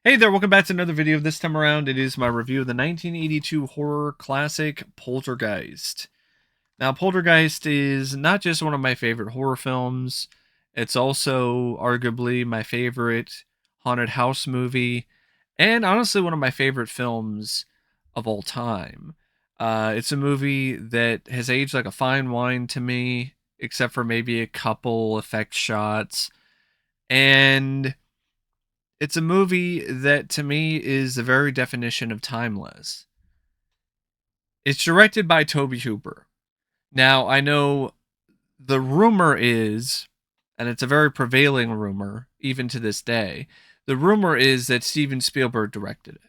Hey there, welcome back to another video. This time around, it is my review of the 1982 horror classic Poltergeist. Now, Poltergeist is not just one of my favorite horror films, it's also arguably my favorite haunted house movie, and honestly, one of my favorite films of all time. It's a movie that has aged like a fine wine to me, except for maybe a couple effect shots. And it's a movie that to me is the very definition of timeless. It's directed by Tobe Hooper. Now, I know the rumor is, and it's a very prevailing rumor even to this day, the rumor is that Steven Spielberg directed it.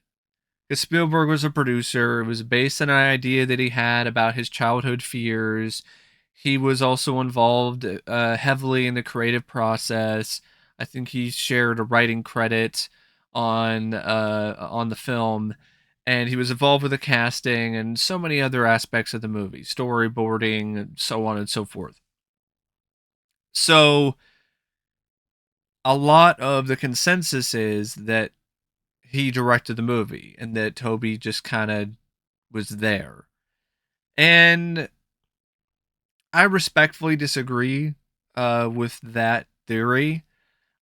Because Spielberg was a producer, it was based on an idea that he had about his childhood fears. He was also involved heavily in the creative process. I think he shared a writing credit on the film, and he was involved with the casting and so many other aspects of the movie, storyboarding, and so on and so forth. So a lot of the consensus is that he directed the movie and that Toby just kind of was there. And I respectfully disagree with that theory.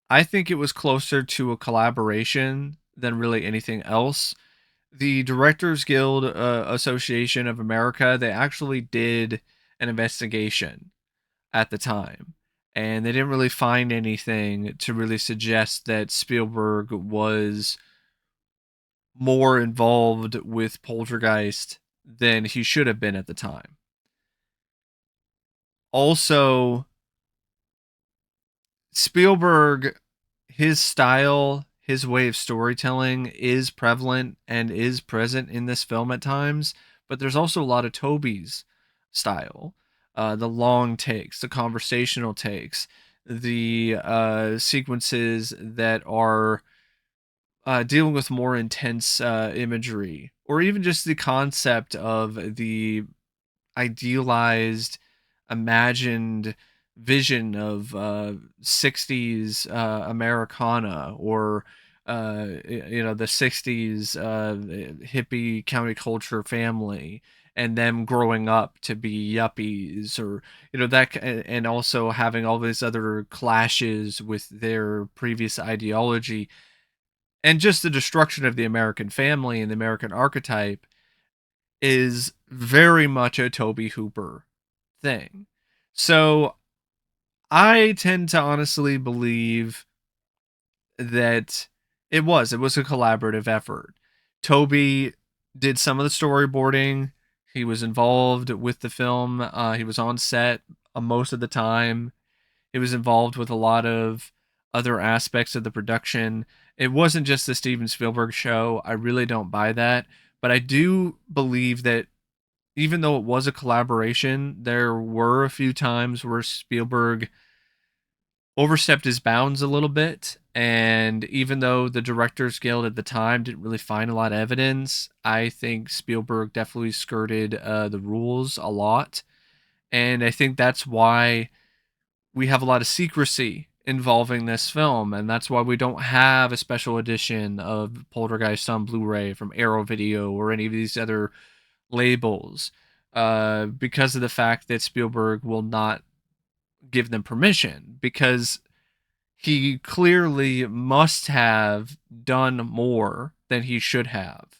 I think it was closer to a collaboration than really anything else. The Directors Guild Association of America, they actually did an investigation at the time, and they didn't really find anything to really suggest that Spielberg was more involved with Poltergeist than he should have been at the time. Also, Spielberg, his style, his way of storytelling is prevalent and is present in this film at times, but there's also a lot of Toby's style. The long takes, the conversational takes, the sequences that are dealing with more intense imagery, or even just the concept of the idealized, imagined vision of 60s Americana, or the 60s hippie counterculture family, and them growing up to be yuppies, or that, and also having all these other clashes with their previous ideology, and just the destruction of the American family and the American archetype is very much a Tobe Hooper thing. So I tend to honestly believe that it was a collaborative effort. Toby did some of the storyboarding. He was involved with the film. He was on set most of the time. He was involved with a lot of other aspects of the production. It wasn't just the Steven Spielberg show. I really don't buy that, but I do believe that even though it was a collaboration, there were a few times where Spielberg overstepped his bounds a little bit. And even though the Directors Guild at the time didn't really find a lot of evidence, I think Spielberg definitely skirted the rules a lot. And I think that's why we have a lot of secrecy involving this film. And that's why we don't have a special edition of Poltergeist on Blu ray from Arrow Video or any of these other labels, because of the fact that Spielberg will not give them permission, because he clearly must have done more than he should have.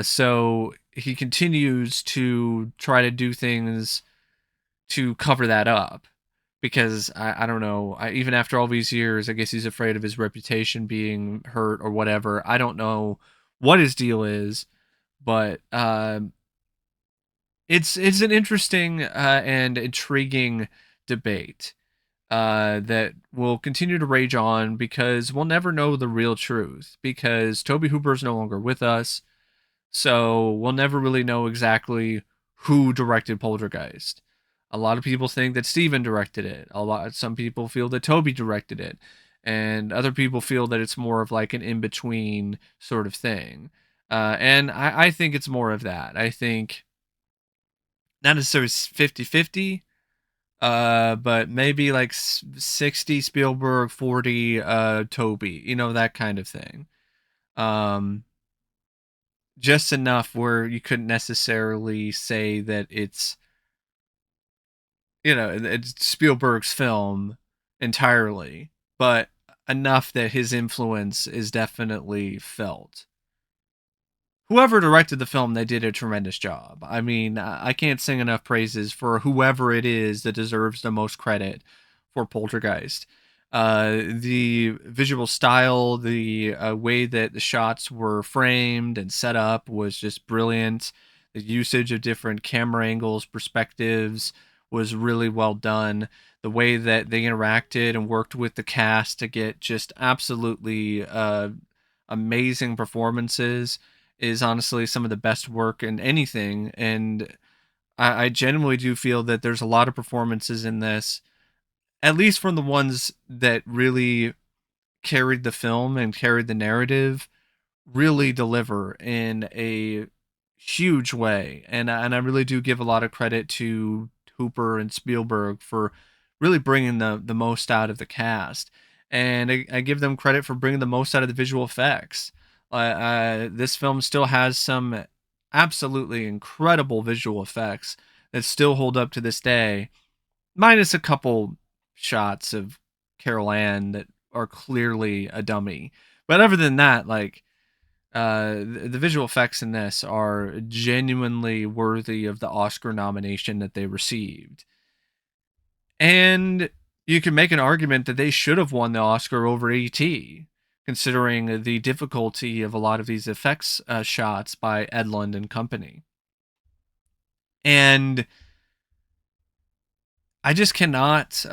So he continues to try to do things to cover that up, because I don't know. Even after all these years, I guess he's afraid of his reputation being hurt or whatever. I don't know what his deal is, but it's an interesting and intriguing debate that will continue to rage on, because we'll never know the real truth, because Toby Hooper is no longer with us, so we'll never really know exactly who directed Poltergeist. A lot of people think that Steven directed it. Some people feel that Toby directed it, and other people feel that it's more of like an in between sort of thing. And I think it's more of that. I think not necessarily 50-50, But maybe like 60 Spielberg, 40 Tobe, that kind of thing. Um, just enough where you couldn't necessarily say that it's Spielberg's film entirely, but enough that his influence is definitely felt. Whoever directed the film, they did a tremendous job. I mean, I can't sing enough praises for whoever it is that deserves the most credit for Poltergeist. The visual style, the way that the shots were framed and set up was just brilliant. The usage of different camera angles, perspectives was really well done. The way that they interacted and worked with the cast to get just absolutely amazing performances is honestly some of the best work in anything. And I genuinely do feel that there's a lot of performances in this, at least from the ones that really carried the film and carried the narrative, really deliver in a huge way. And I really do give a lot of credit to Hooper and Spielberg for really bringing the most out of the cast. And I give them credit for bringing the most out of the visual effects. This film still has some absolutely incredible visual effects that still hold up to this day, minus a couple shots of Carol Ann that are clearly a dummy. But other than that, like the visual effects in this are genuinely worthy of the Oscar nomination that they received. And you can make an argument that they should have won the Oscar over E.T., considering the difficulty of a lot of these effects shots by Edlund and company. And I just cannot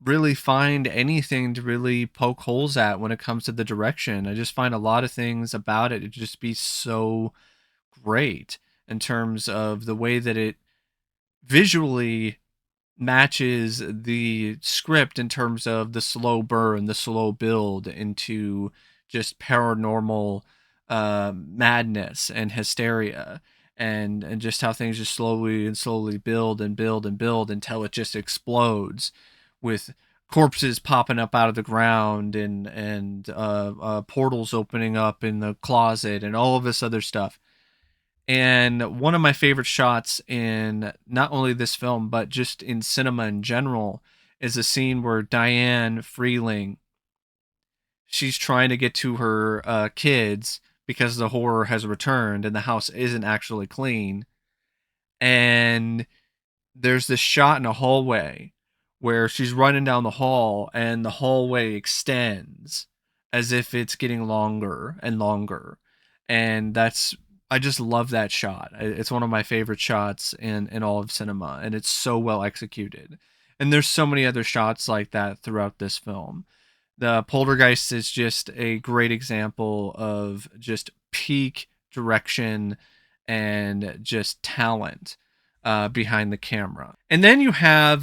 really find anything to really poke holes at when it comes to the direction. I just find a lot of things about it to just be so great in terms of the way that it visually matches the script in terms of the slow burn, the slow build into just paranormal madness and hysteria, and just how things just slowly and slowly build and build and build until it just explodes with corpses popping up out of the ground and portals opening up in the closet and all of this other stuff. And one of my favorite shots in not only this film, but just in cinema in general, is a scene where Diane Freeling, she's trying to get to her kids because the horror has returned and the house isn't actually clean. And there's this shot in a hallway where she's running down the hall and the hallway extends as if it's getting longer and longer. And I just love that shot. It's one of my favorite shots in all of cinema, and it's so well executed. And there's so many other shots like that throughout this film. The Poltergeist is just a great example of just peak direction and just talent behind the camera. And then you have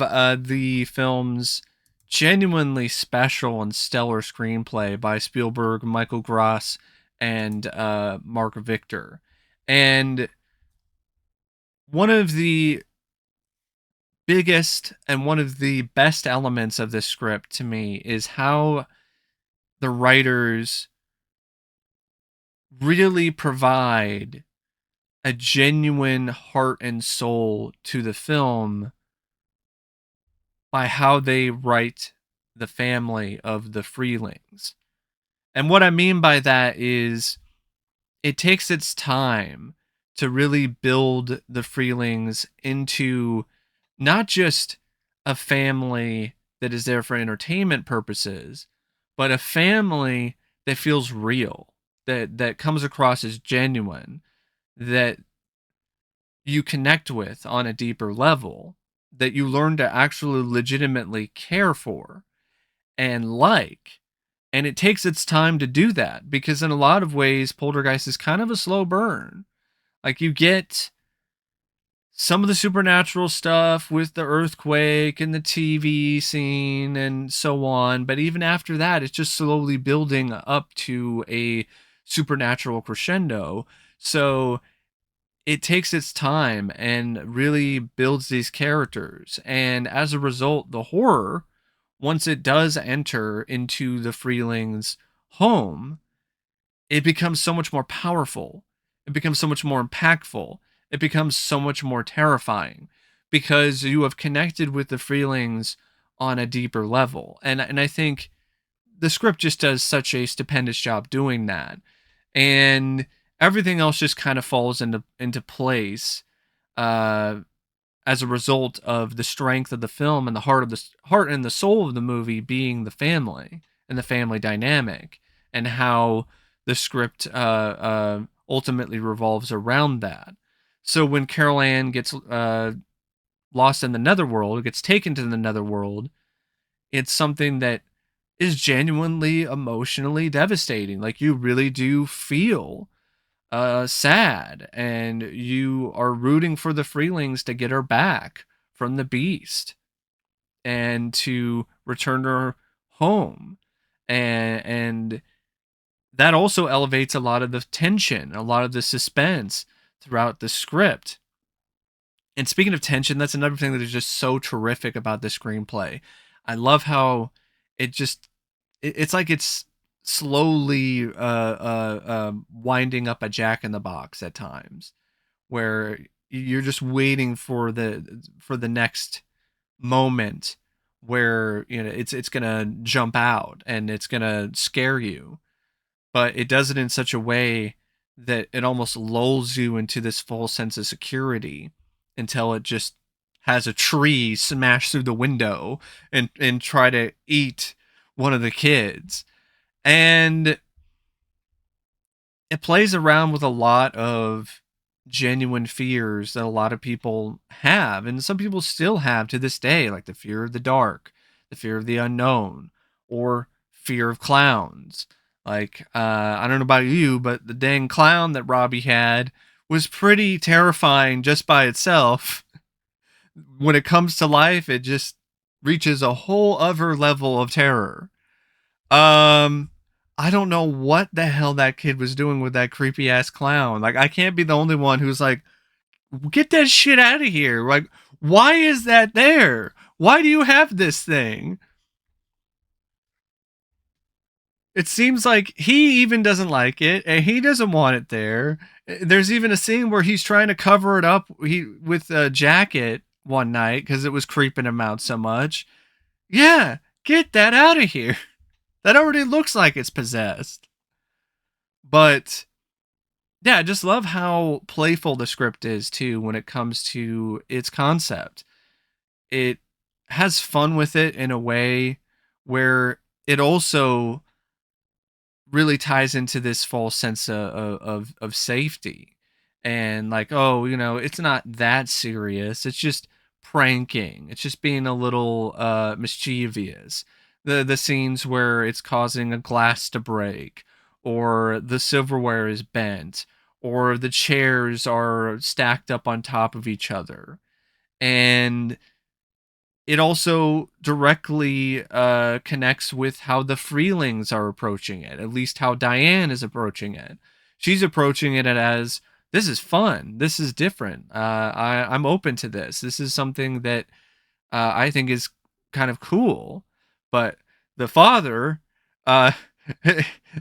the film's genuinely special and stellar screenplay by Spielberg, Michael Gross, and Mark Victor. And one of the biggest and one of the best elements of this script to me is how the writers really provide a genuine heart and soul to the film by how they write the family of the Freelings. And what I mean by that is it takes its time to really build the Freelings into not just a family that is there for entertainment purposes, but a family that feels real, that comes across as genuine, that you connect with on a deeper level, that you learn to actually legitimately care for and like. And it takes its time to do that because, in a lot of ways, Poltergeist is kind of a slow burn. Like, you get some of the supernatural stuff with the earthquake and the TV scene and so on. But even after that, it's just slowly building up to a supernatural crescendo. So it takes its time and really builds these characters. And as a result, the horror, once it does enter into the Freelings' home, it becomes so much more powerful. It becomes so much more impactful. It becomes so much more terrifying because you have connected with the Freelings on a deeper level. And I think the script just does such a stupendous job doing that. And everything else just kind of falls into place uh, as a result of the strength of the film and the heart and the soul of the movie being the family and the family dynamic, and how the script ultimately revolves around that. So when Carol Ann gets lost in the netherworld, gets taken to the netherworld, it's something that is genuinely emotionally devastating. Like, you really do feel sad, and you are rooting for the Freelings to get her back from the beast and to return her home. And that also elevates a lot of the tension, a lot of the suspense throughout the script. And speaking of tension, that's another thing that is just so terrific about the screenplay. I love how it just it's like it's slowly winding up a Jack in the Box at times, where you're just waiting for the next moment where it's gonna jump out and it's gonna scare you, but it does it in such a way that it almost lulls you into this false sense of security until it just has a tree smash through the window and try to eat one of the kids. And it plays around with a lot of genuine fears that a lot of people have, and some people still have to this day, like the fear of the dark, the fear of the unknown, or fear of clowns. Like, I don't know about you, but the dang clown that Robbie had was pretty terrifying just by itself. When it comes to life, it just reaches a whole other level of terror. Um, I don't know what the hell that kid was doing with that creepy ass clown. Like, I can't be the only one who's like, get that shit out of here. Like, why is that there? Why do you have this thing? It seems like he even doesn't like it, and he doesn't want it there. There's even a scene where he's trying to cover it up with a jacket one night because it was creeping him out so much. Yeah, get that out of here. That already looks like it's possessed. But yeah, I just love how playful the script is too when it comes to its concept. It has fun with it in a way where it also really ties into this false sense of safety, and like, oh, it's not that serious, it's just pranking, it's just being a little mischievous. The scenes where it's causing a glass to break, or the silverware is bent, or the chairs are stacked up on top of each other. And it also directly connects with how the Freelings are approaching it, at least how Diane is approaching it. She's approaching it as, this is fun, this is different, I'm open to this, this is something that I think is kind of cool. But the father, uh,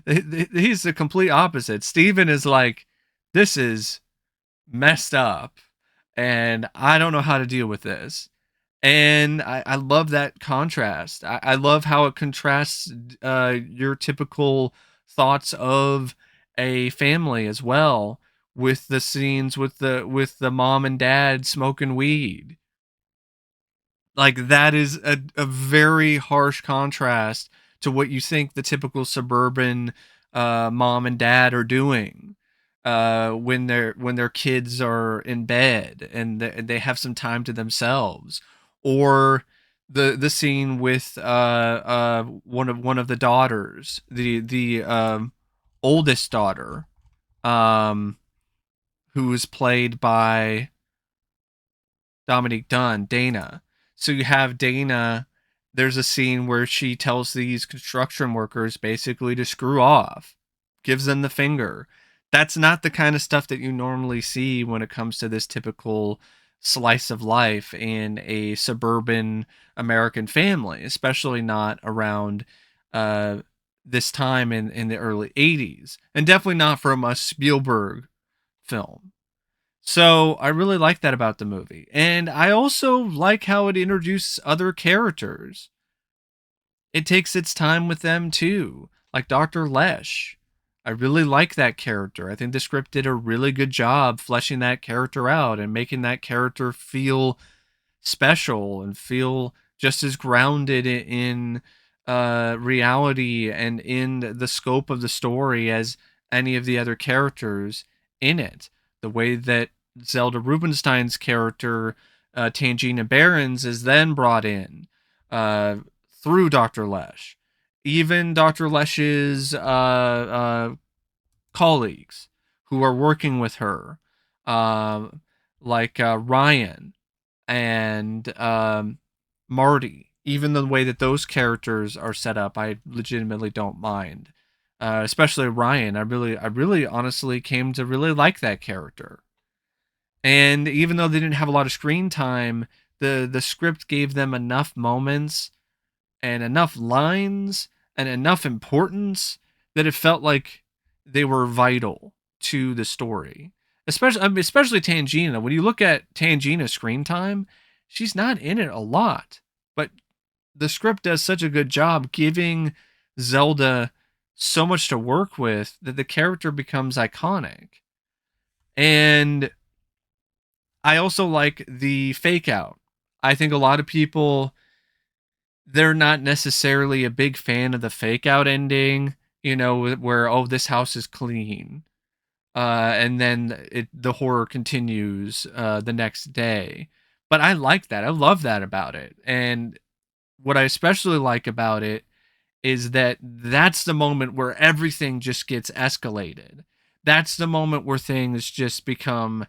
he's the complete opposite. Steven is like, this is messed up, and I don't know how to deal with this. And I love that contrast. I love how it contrasts your typical thoughts of a family as well, with the scenes with the mom and dad smoking weed. Like, that is a very harsh contrast to what you think the typical suburban mom and dad are doing when their kids are in bed and they have some time to themselves. Or the scene with one of the daughters, the oldest daughter, um who is played by Dominique Dunne, Dana. So you have Dana. There's a scene where she tells these construction workers basically to screw off, gives them the finger. That's not the kind of stuff that you normally see when it comes to this typical slice of life in a suburban American family, especially not around uh, this time in the early 80s, and definitely not from a Spielberg film. So I really like that about the movie. And I also like how it introduces other characters. It takes its time with them too, like Dr. Lesh. I really like that character. I think the script did a really good job fleshing that character out and making that character feel special and feel just as grounded in reality and in the scope of the story as any of the other characters in it. The way that Zelda Rubinstein's character, Tangina Barons, is then brought in uh, through Dr. Lesh. Even Dr. Lesh's colleagues who are working with her, um, like Ryan and Marty, even the way that those characters are set up, I legitimately don't mind. Especially Ryan, I really honestly came to really like that character. And even though they didn't have a lot of screen time, the script gave them enough moments and enough lines and enough importance that it felt like they were vital to the story. Especially Tangina. When you look at Tangina's screen time, she's not in it a lot, but the script does such a good job giving Zelda so much to work with that the character becomes iconic. And I also like the fake out. I think a lot of people, they're not necessarily a big fan of the fake out ending, where, oh, this house is clean. And then the horror continues the next day. But I like that. I love that about it. And what I especially like about it is that that's the moment where everything just gets escalated. That's the moment where things just become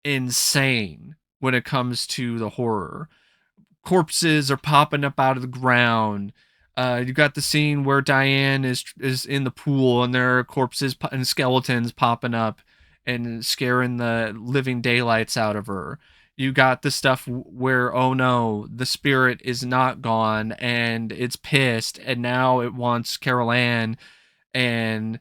insane when it comes to the horror. Corpses are popping up out of the ground. You got the scene where Diane is in the pool and there are corpses and skeletons popping up and scaring the living daylights out of her. You got the stuff where, oh no, the spirit is not gone and it's pissed and now it wants Carol Ann, and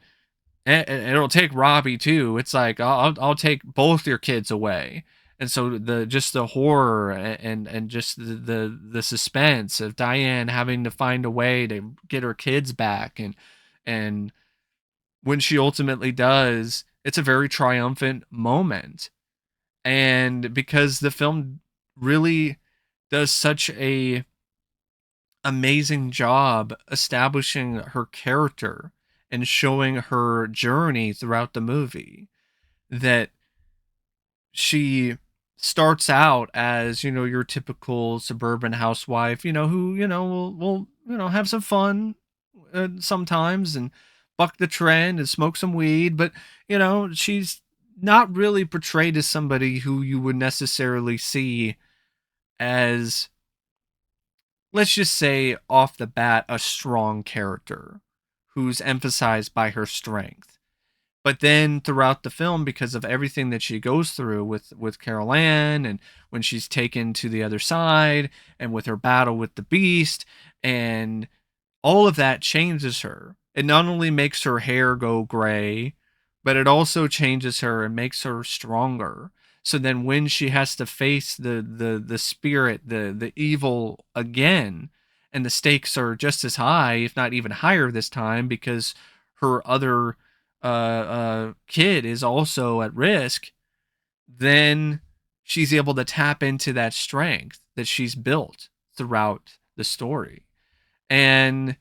and it'll take Robbie too. It's like, I'll take both your kids away. And so the horror and just the suspense of Diane having to find a way to get her kids back, and when she ultimately does, it's a very triumphant moment. And because the film really does such a amazing job establishing her character and showing her journey throughout the movie, that she starts out as, your typical suburban housewife, who, will have some fun sometimes and buck the trend and smoke some weed, but she's not really portrayed as somebody who you would necessarily see as, let's just say off the bat, a strong character who's emphasized by her strength. But then throughout the film, because of everything that she goes through with Carol Ann, and when she's taken to the other side, and with her battle with the beast, and all of that changes her. It not only makes her hair go gray, but it also changes her and makes her stronger. So then when she has to face the spirit, the evil again, and the stakes are just as high, if not even higher this time, because her other kid is also at risk, then she's able to tap into that strength that she's built throughout the story. And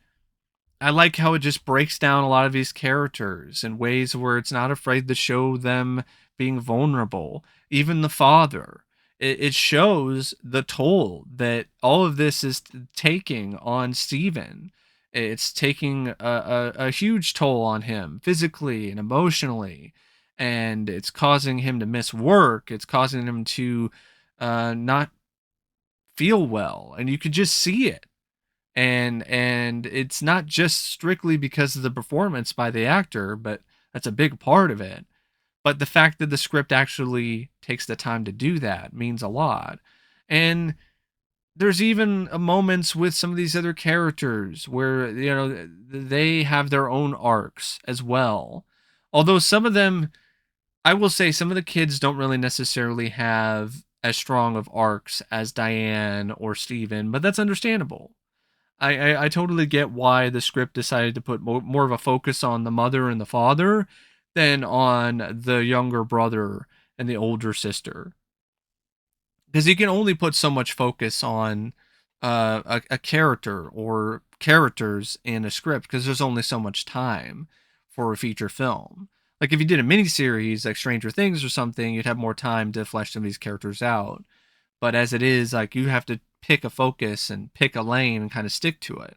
I like how it just breaks down a lot of these characters in ways where it's not afraid to show them being vulnerable. Even the father, it shows the toll that all of this is taking on Stephen. It's taking a huge toll on him physically and emotionally, and it's causing him to miss work. It's causing him to not feel well, and you could just see it. And it's not just strictly because of the performance by the actor, but That's a big part of it. But the fact that the script actually takes the time to do that means a lot. And there's even moments with some of these other characters where, they have their own arcs as well. Although some of them, I will say, some of the kids don't really necessarily have as strong of arcs as Diane or Steven, but that's understandable. I totally get why the script decided to put more of a focus on the mother and the father than on the younger brother and the older sister, because you can only put so much focus on a character or characters in a script because there's only so much time for a feature film. Like if you did a miniseries like Stranger Things or something, you'd have more time to flesh some of these characters out. But as it is, like you have to pick a focus and pick a lane and kind of stick to it.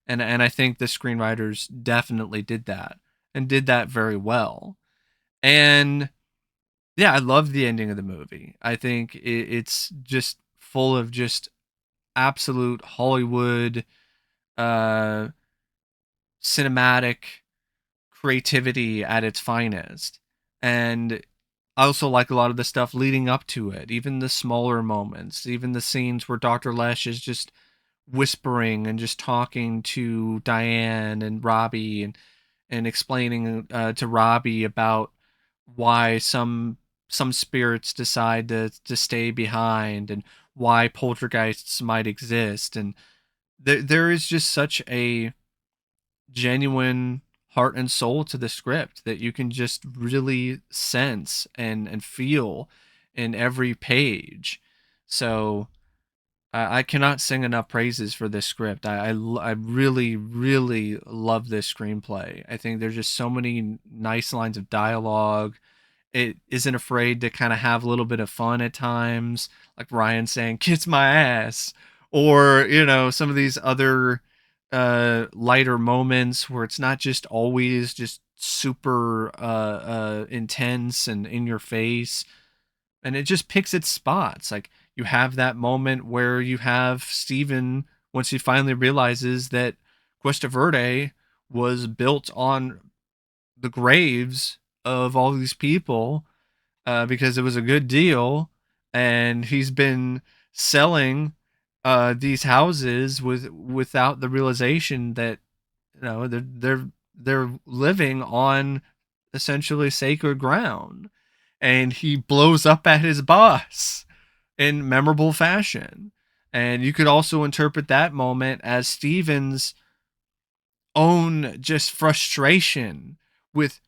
And I think the screenwriters definitely did that and did that very well. And yeah, I love the ending of the movie. I think it's just full of just absolute Hollywood uh, cinematic creativity at its finest. And I also like a lot of the stuff leading up to it, even the smaller moments, even the scenes where Dr. Lesh is just whispering and just talking to Diane and Robbie and explaining to Robbie about why some spirits decide to stay behind and why poltergeists might exist. And there is just such a genuine heart and soul to the script that you can just really sense and feel in every page. So I cannot sing enough praises for this script. I really, really love this screenplay. I think there's just so many nice lines of dialogue. It isn't afraid to kind of have a little bit of fun at times, like Ryan saying, kiss my ass. Or, some of these other lighter moments where it's not just always just super intense and in your face, and it just picks its spots. Like you have that moment where you have Steven, once he finally realizes that Cuesta Verde was built on the graves of all these people because it was a good deal, and he's been selling these houses without the realization that they're living on essentially sacred ground, and he blows up at his boss in memorable fashion. And you could also interpret that moment as Steven's own just frustration with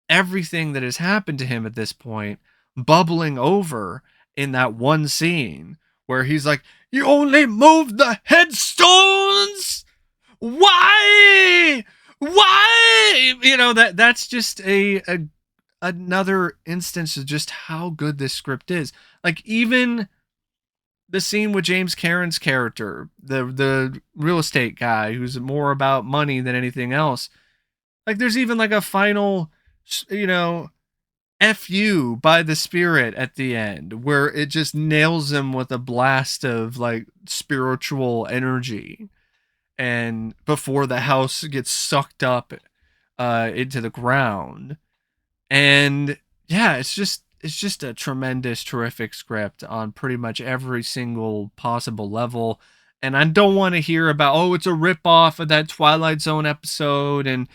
everything that has happened to him at this point bubbling over in that one scene where he's like, you only moved the headstones? Why? That's just a another instance of just how good this script is. Like even the scene with James Cameron's character, the real estate guy who's more about money than anything else. Like there's even like a final, you know, F you by the spirit at the end where it just nails him with a blast of like spiritual energy. And before the house gets sucked up into the ground. And yeah, it's just a tremendous, terrific script on pretty much every single possible level. And I don't want to hear about, oh, it's a ripoff of that Twilight Zone episode. And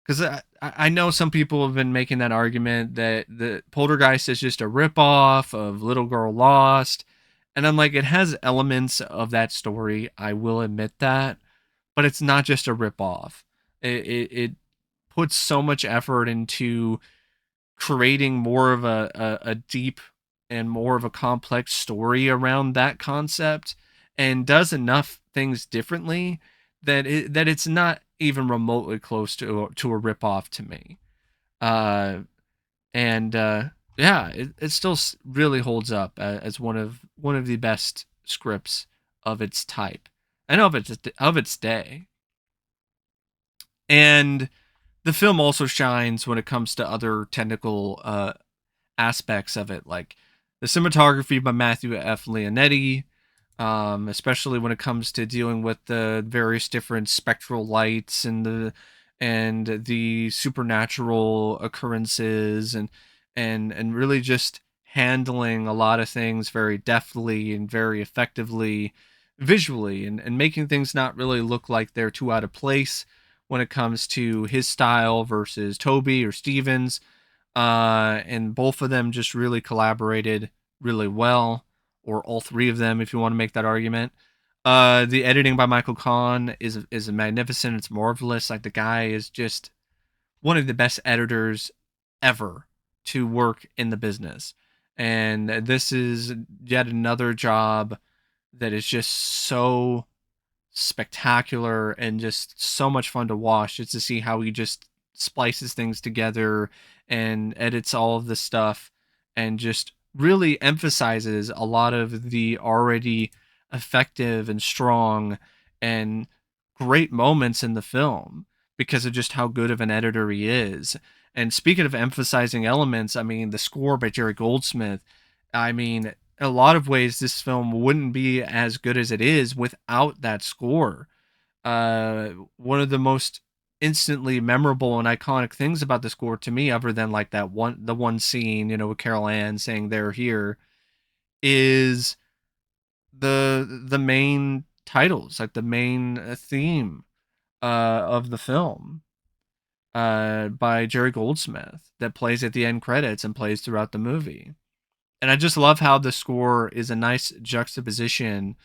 because I know some people have been making that argument that the Poltergeist is just a ripoff of Little Girl Lost. And I'm like, it has elements of that story. I will admit that. But it's not just a ripoff. It puts so much effort into creating more of a deep and more of a complex story around that concept, and does enough things differently that it's not even remotely close to a ripoff to me. Uh, and yeah, it still really holds up as one of the best scripts of its type and of its day. And the film also shines when it comes to other technical aspects of it, like the cinematography by Matthew F. Leonetti, especially when it comes to dealing with the various different spectral lights and and the supernatural occurrences, and really just handling a lot of things very deftly and very effectively visually, and making things not really look like they're too out of place when it comes to his style versus Toby or Stevens. And both of them just really collaborated really well, or all three of them, if you want to make that argument. The editing by Michael Kahn is magnificent. It's marvelous. Like, the guy is just one of the best editors ever to work in the business. And this is yet another job that is just so spectacular and just so much fun to watch, just to see how he just splices things together and edits all of the stuff, and just really emphasizes a lot of the already effective and strong and great moments in the film because of just how good of an editor he is. And speaking of emphasizing elements, I mean, the score by Jerry Goldsmith, I mean, in a lot of ways, this film wouldn't be as good as it is without that score. One of the most instantly memorable and iconic things about the score to me, other than like the one scene, with Carol Ann saying "they're here," is the main titles, like the main theme of the film by Jerry Goldsmith that plays at the end credits and plays throughout the movie. And I just love how the score is a nice juxtaposition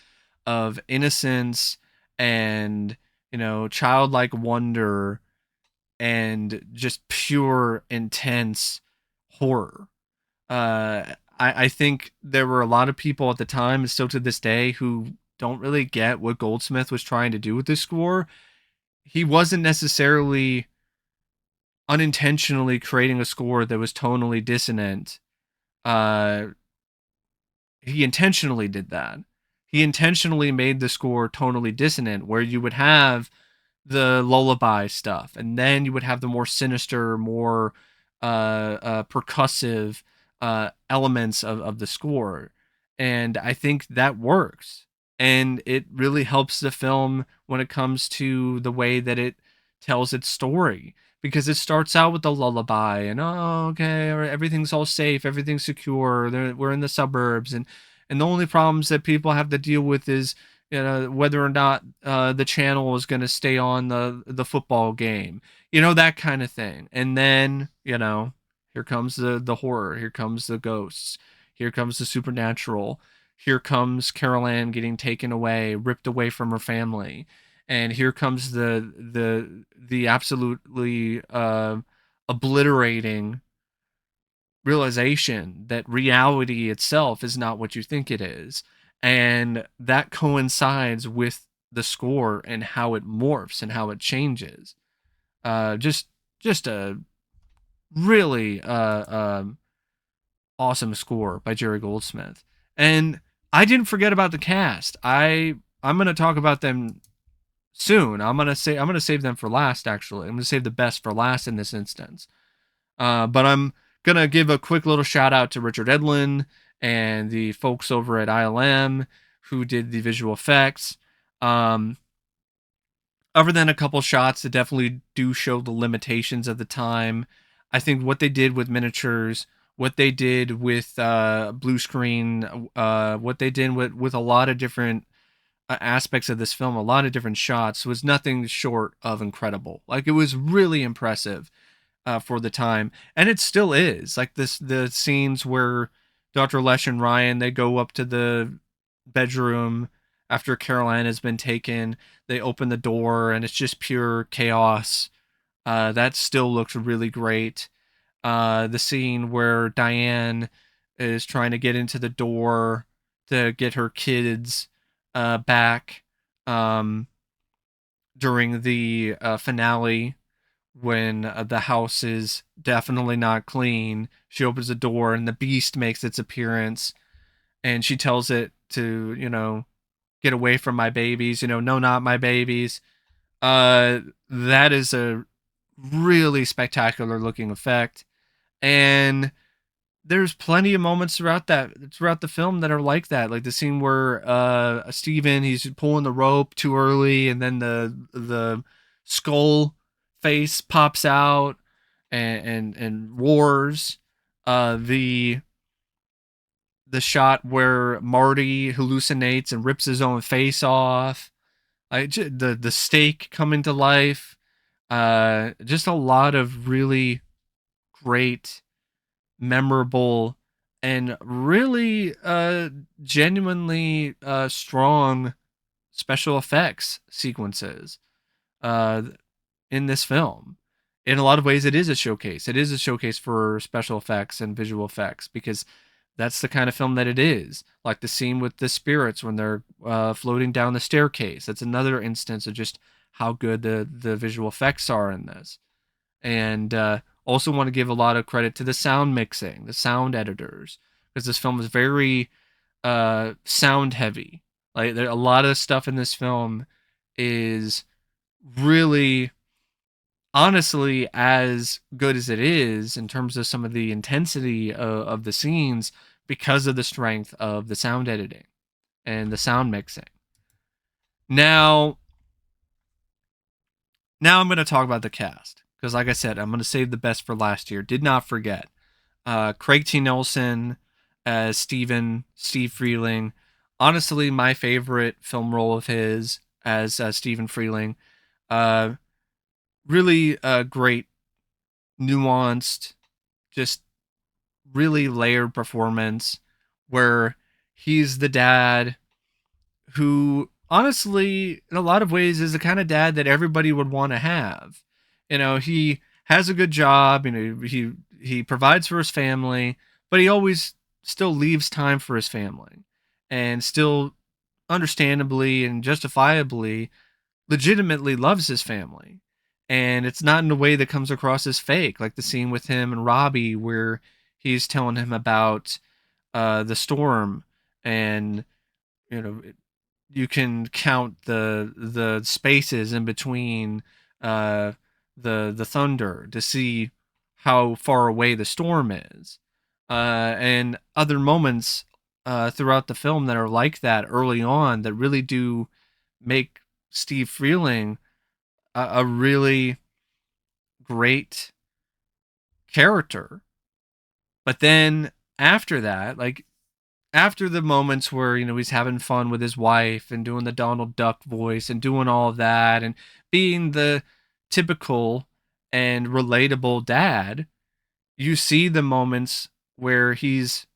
of innocence and, childlike wonder and just pure intense horror. I think there were a lot of people at the time, and still to this day, who don't really get what Goldsmith was trying to do with this score. He wasn't necessarily unintentionally creating a score that was tonally dissonant. uh he intentionally did that. He intentionally made the score tonally dissonant, where you would have the lullaby stuff, and then you would have the more sinister, more percussive elements of the score. And I think that works. And it really helps the film when it comes to the way that it tells its story. Because it starts out with the lullaby, and okay, everything's all safe, everything's secure. We're in the suburbs, and the only problems that people have to deal with is, whether or not the channel is going to stay on the football game, that kind of thing. And then, here comes the horror, here comes the ghosts, here comes the supernatural, here comes Carol Ann getting taken away, ripped away from her family, and here comes the absolutely obliterating realization that reality itself is not what you think it is. And that coincides with the score and how it morphs and how it changes. Just a really awesome score by Jerry Goldsmith. And I didn't forget about the cast. I'm going to talk about them soon. I'm going to save them for last. Actually, I'm going to save the best for last in this instance. But I'm gonna give a quick little shout out to Richard Edlin and the folks over at ILM who did the visual effects. Other than a couple shots that definitely do show the limitations of the time, I think what they did with miniatures, what they did with blue screen, what they did with a lot of different aspects of this film, a lot of different shots, was nothing short of incredible. Like, it was really impressive for the time, and it still is. Like, the scenes where Dr. Lesh and Ryan, they go up to the bedroom after Carol Ann has been taken. They open the door and it's just pure chaos. That still looks really great. The scene where Diane is trying to get into the door to get her kids back during the finale, when the house is definitely not clean. She opens the door and the beast makes its appearance, and she tells it to, get away from my babies, no, not my babies. That is a really spectacular looking effect. And there's plenty of moments throughout the film that are like that. Like the scene where Steven, he's pulling the rope too early, and then the skull face pops out and roars. The shot where Marty hallucinates and rips his own face off. The stake coming to life. Just a lot of really great, memorable, and really genuinely strong special effects sequences uh, in this film. In a lot of ways, it is a showcase. It is a showcase for special effects and visual effects because that's the kind of film that it is. Like the scene with the spirits when they're floating down the staircase. That's another instance of just how good the visual effects are in this. And also want to give a lot of credit to the sound mixing, the sound editors, because this film is very sound heavy. Like a lot of the stuff in this film is really honestly as good as it is in terms of some of the intensity of the scenes because of the strength of the sound editing and the sound mixing. Now, now I'm going to talk about the cast because, like I said, I'm going to save the best for last year. Did not forget Craig T. Nelson as Steve Freeling. Honestly, my favorite film role of his as Stephen Freeling. Uh, really great, nuanced, just really layered performance where he's the dad who honestly in a lot of ways is the kind of dad that everybody would want to have. He has a good job, he provides for his family, but he always still leaves time for his family and still understandably and justifiably legitimately loves his family. And it's not in a way that comes across as fake, like the scene with him and Robbie where he's telling him about the storm, and you know you can count the spaces in between uh, the thunder to see how far away the storm is, and other moments throughout the film that are like that early on that really do make Steve Freeling a really great character. But then after that, like after the moments where he's having fun with his wife and doing the Donald Duck voice and doing all of that and being the typical and relatable dad, you see the moments where he's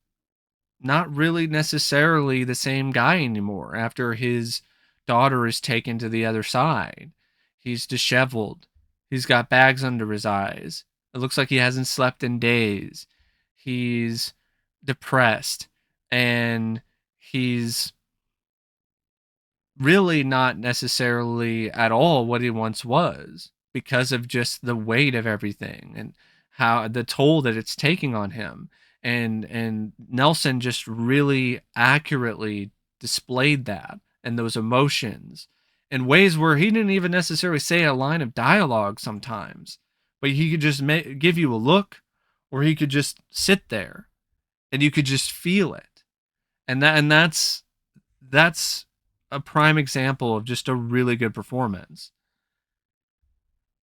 not really necessarily the same guy anymore after his daughter is taken to the other side. He's disheveled. He's got bags under his eyes. It looks like he hasn't slept in days. He's depressed and he's really not necessarily at all what he once was because of just the weight of everything and how the toll that it's taking on him. And Nelson just really accurately displayed that and those emotions in ways where he didn't even necessarily say a line of dialogue sometimes, but he could just give you a look, or he could just sit there and you could just feel it. And that's a prime example of just a really good performance.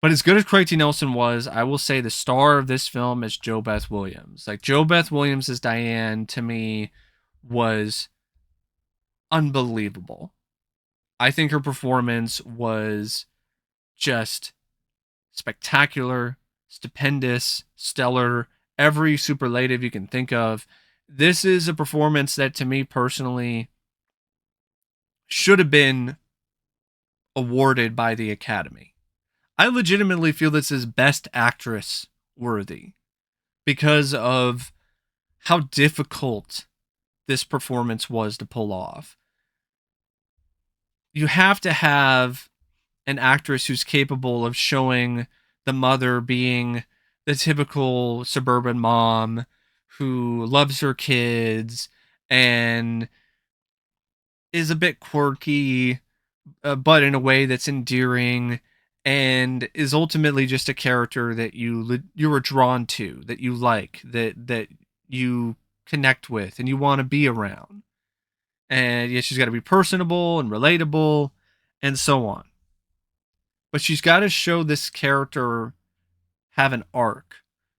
But as good as Craig T. Nelson was, I will say the star of this film is JoBeth Williams. Like JoBeth Williams as Diane to me was unbelievable. I think her performance was just spectacular, stupendous, stellar, every superlative you can think of. This is a performance that to me personally should have been awarded by the Academy. I legitimately feel this is Best Actress worthy because of how difficult this performance was to pull off. You have to have an actress who's capable of showing the mother being the typical suburban mom who loves her kids and is a bit quirky, but in a way that's endearing, and is ultimately just a character that you were drawn to, that you like, that you connect with, and you want to be around. And yeah, she's got to be personable and relatable, and so on. but she's got to show this character have an arc,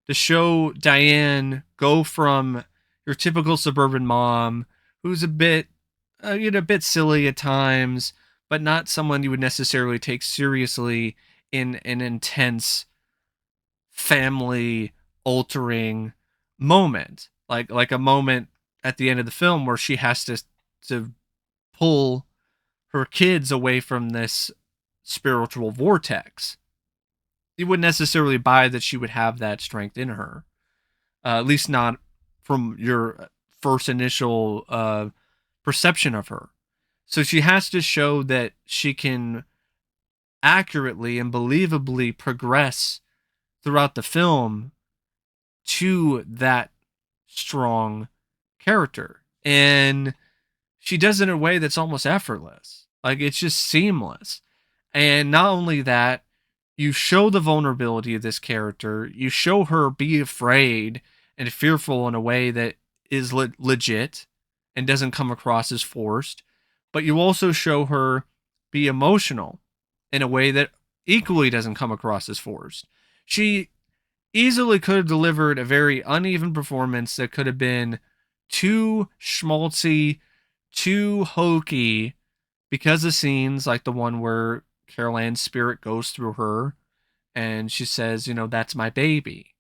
to show Diane go from your typical suburban mom who's a bit, a bit silly at times, but not someone you would necessarily take seriously in an intense family altering moment, like a moment at the end of the film where she has to pull her kids away from this spiritual vortex. You wouldn't necessarily buy that she would have that strength in her, at least not from your first initial perception of her. So she has to show that she can accurately and believably progress throughout the film to that strong character. And she does it in a way that's almost effortless. Like, it's just seamless. And not only that, you show the vulnerability of this character, you show her be afraid and fearful in a way that is legit and doesn't come across as forced, but you also show her be emotional in a way that equally doesn't come across as forced. She easily could have delivered a very uneven performance that could have been too schmaltzy, too hokey, because of scenes like the one where Carol Ann's spirit goes through her and she says, that's my baby.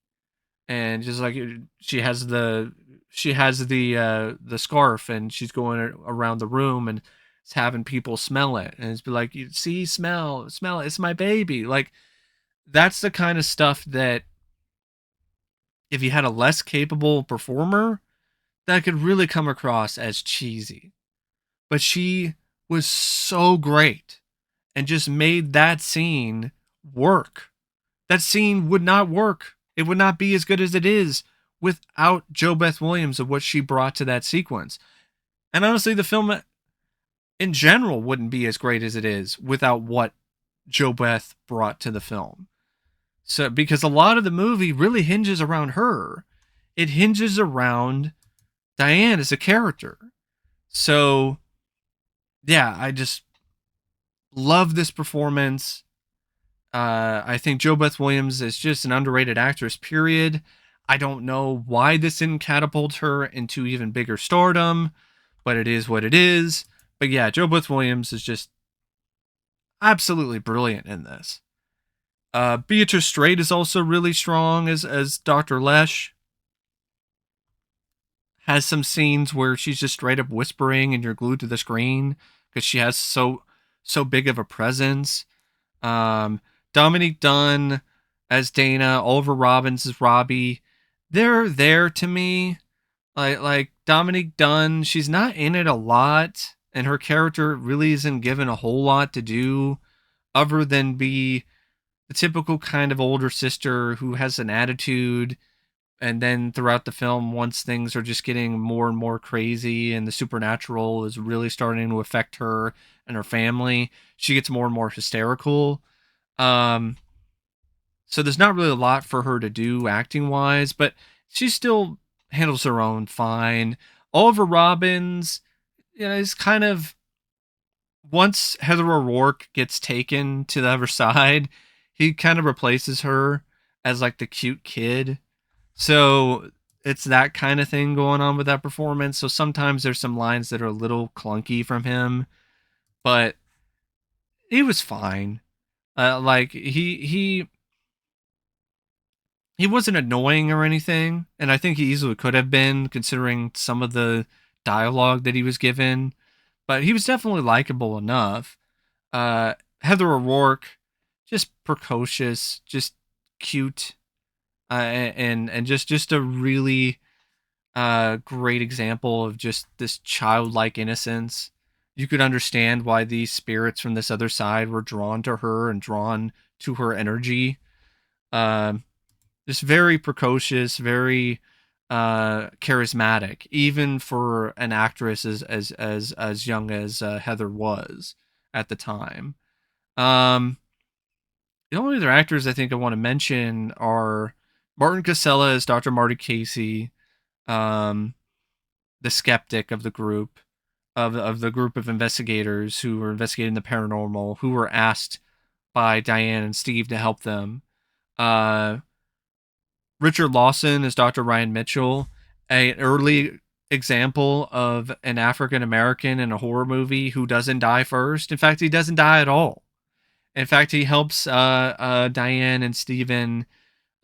And just like she has the scarf and she's going around the room and it's having people smell it and it's be like, you see, smell it, it's my baby. Like, that's the kind of stuff that if you had a less capable performer, that could really come across as cheesy. But she was so great and just made that scene work. That scene would not work. It would not be as good as it is without JoBeth Williams of what she brought to that sequence. And honestly, the film in general wouldn't be as great as it is without what JoBeth brought to the film. So, because a lot of the movie really hinges around her, it hinges around Diane as a character. So, yeah, I just love this performance. I think JoBeth Williams is just an underrated actress, period. I don't know why this didn't catapult her into even bigger stardom, but it is what it is. But yeah, JoBeth Williams is just absolutely brilliant in this. Beatrice Straight is also really strong as Dr. Lesh. Has some scenes where she's just straight up whispering and you're glued to the screen because she has so big of a presence. Um, Dominique Dunne as Dana, Oliver Robbins as Robbie. They're there to me. Like Dominique Dunne, she's not in it a lot, and her character really isn't given a whole lot to do other than be the typical kind of older sister who has an attitude. And then throughout the film, once things are just getting more and more crazy and the supernatural is really starting to affect her and her family, she gets more and more hysterical. Um, so there's not really a lot for her to do acting wise, but she still handles her own fine. Oliver Robbins, is kind of, once Heather O'Rourke gets taken to the other side, he kind of replaces her as like the cute kid. So it's that kind of thing going on with that performance. So sometimes there's some lines that are a little clunky from him, but he was fine. Like he wasn't annoying or anything, and I think he easily could have been considering some of the dialogue that he was given. But he was definitely likable enough. Heather O'Rourke, just precocious, just cute, and just a really great example of just this childlike innocence. You could understand why these spirits from this other side were drawn to her and drawn to her energy. Um, just very precocious, very charismatic, even for an actress as young as Heather was at the time. Um, the only other actors I think I want to mention are Martin Casella as Dr. Marty Casey, um, the skeptic of the group, of the group of investigators who were investigating the paranormal, who were asked by Diane and Steve to help them. Uh, Richard Lawson is Dr. Ryan Mitchell, an early example of an African American in a horror movie who doesn't die first. In fact, he doesn't die at all. In fact, he helps Diane and Steven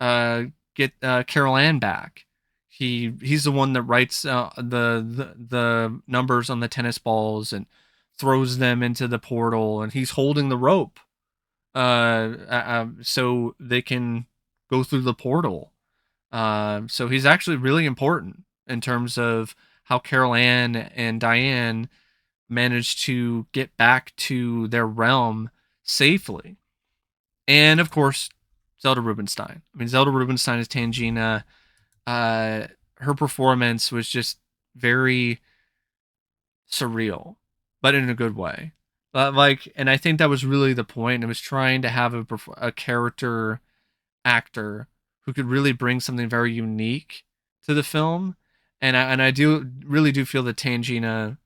uh, get Carol Ann back. He's the one that writes the numbers on the tennis balls and throws them into the portal, and he's holding the rope so they can go through the portal. So he's actually really important in terms of how Carol Ann and Diane managed to get back to their realm safely. And of course, Zelda Rubinstein. I mean, Zelda Rubinstein as Tangina. Her performance was just very surreal, but in a good way. And I think that was really the point. It was trying to have a character actor who could really bring something very unique to the film. And I do really do feel that Tangina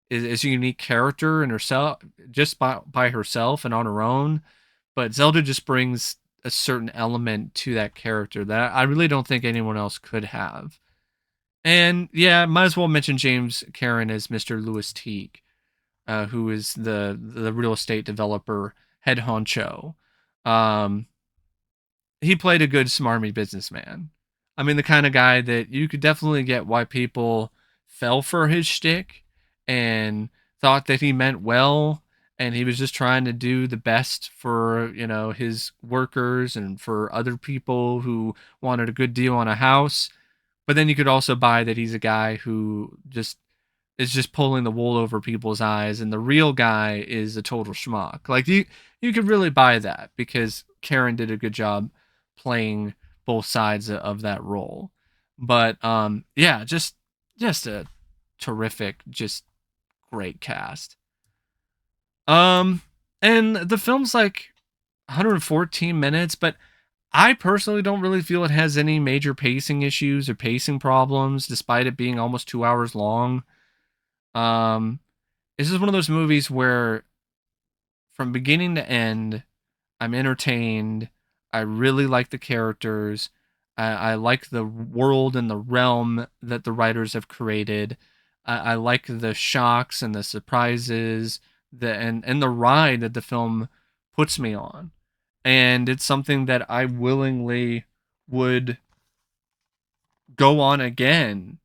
is a unique character in herself, just by herself and on her own. But Zelda just brings a certain element to that character that I really don't think anyone else could have. And yeah, might as well mention James Karen as Mr. Lewis Teague, who is the real estate developer head honcho. Um, he played a good smarmy businessman. I mean, the kind of guy that you could definitely get why people fell for his shtick and thought that he meant well, and he was just trying to do the best for his workers and for other people who wanted a good deal on a house. But then you could also buy that he's a guy who just is just pulling the wool over people's eyes, and the real guy is a total schmuck. Like you could really buy that because Karen did a good job playing both sides of that role. But yeah, just a terrific, just great cast. Um and the film's like 114 minutes, but I personally don't really feel it has any major pacing issues or pacing problems despite it being almost 2 hours long. Um this is one of those movies where from beginning to end I'm entertained. I really like the characters. I like the world and the realm that the writers have created. I like the shocks and the surprises, and the ride that the film puts me on. And it's something that I willingly would go on again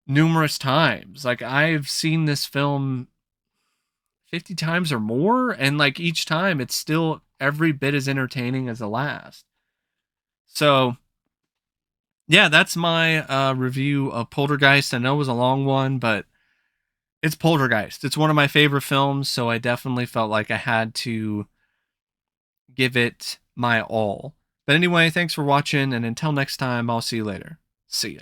numerous times. Like I've seen this film 50 times or more, and like each time it's still every bit as entertaining as the last. So yeah, that's my review of Poltergeist. I know it was a long one, but it's Poltergeist. It's one of my favorite films, so I definitely felt like I had to give it my all. But anyway, thanks for watching, and until next time, I'll see you later. See ya.